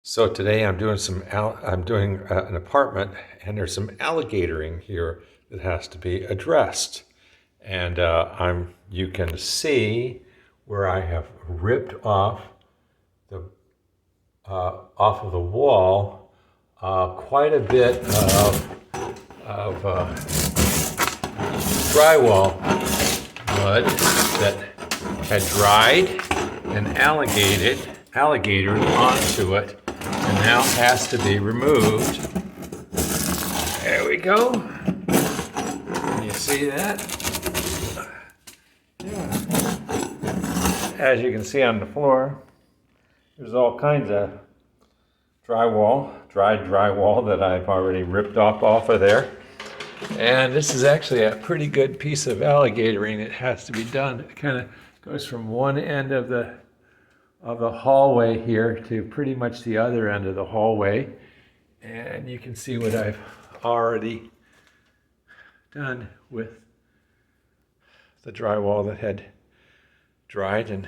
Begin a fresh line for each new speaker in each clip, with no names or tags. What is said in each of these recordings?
So today I'm doing an apartment, and there's some alligatoring here that has to be addressed. And you can see where I have ripped the off of the wall quite a bit of drywall mud that had dried and alligatored onto it, and now has to be removed. There we go. Can you see that? Yeah. As you can see on the floor, there's all kinds of dried drywall that I've already ripped off of there. And this is actually a pretty good piece of alligatoring. It has to be done. It kind of goes from one end of the hallway here to pretty much the other end of the hallway. And you can see what I've already done with the drywall that had dried and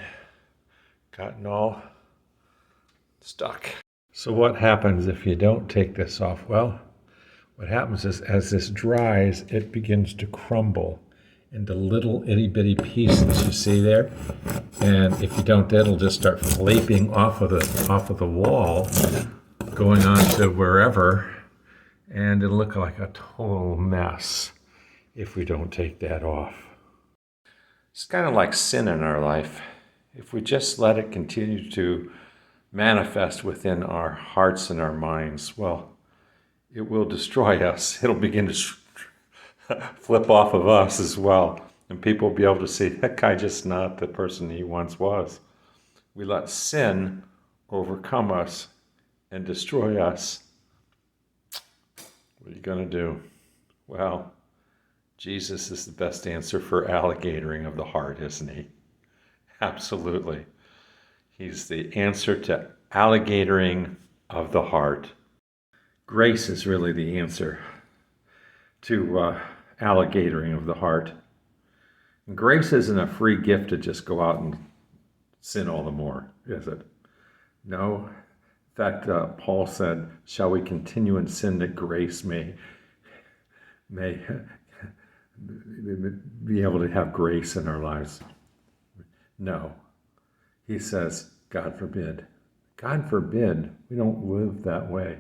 gotten all stuck. So what happens if you don't take this off? Well, what happens is as this dries, it begins to crumble into little itty bitty pieces, you see there? And if you don't, it'll just start flaping off of the wall, going on to wherever, and it'll look like a total mess if we don't take that off. It's kind of like sin in our life. If we just let it continue to manifest within our hearts and our minds, well, it will destroy us. It'll begin to flip off of us as well. And people will be able to see, that guy just not the person he once was. We let sin overcome us and destroy us. What are you going to do? Well, Jesus is the best answer for alligatoring of the heart, isn't he? Absolutely. He's the answer to alligatoring of the heart. Grace is really the answer to alligatoring of the heart. And grace isn't a free gift to just go out and sin all the more, is it? No. In fact, Paul said, shall we continue in sin that grace may be able to have grace in our lives? No. He says, God forbid. God forbid we don't live that way.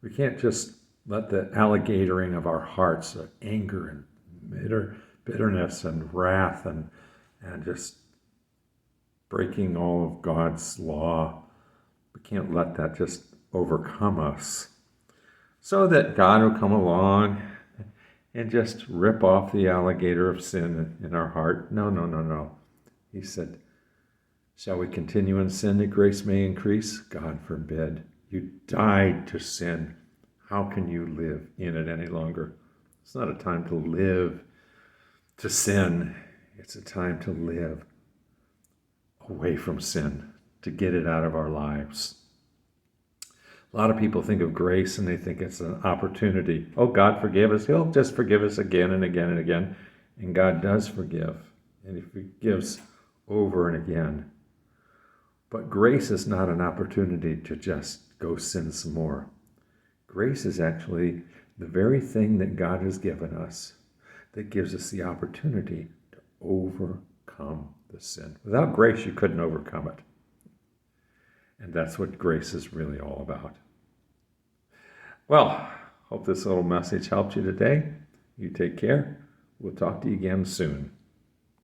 We can't just let the alligatoring of our hearts, of anger and bitterness and wrath and just breaking all of God's law, we can't let that just overcome us. So that God will come along and just rip off the alligator of sin in our heart. No. He said, shall we continue in sin that grace may increase? God forbid. You died to sin. How can you live in it any longer? It's not a time to live to sin. It's a time to live away from sin, to get it out of our lives. A lot of people think of grace and they think it's an opportunity. Oh, God forgive us. He'll just forgive us again and again and again. And God does forgive. And He forgives over and again. But grace is not an opportunity to just go sin some more. Grace is actually the very thing that God has given us that gives us the opportunity to overcome the sin. Without grace, you couldn't overcome it. And that's what grace is really all about. Well, hope this little message helped you today. You take care. We'll talk to you again soon.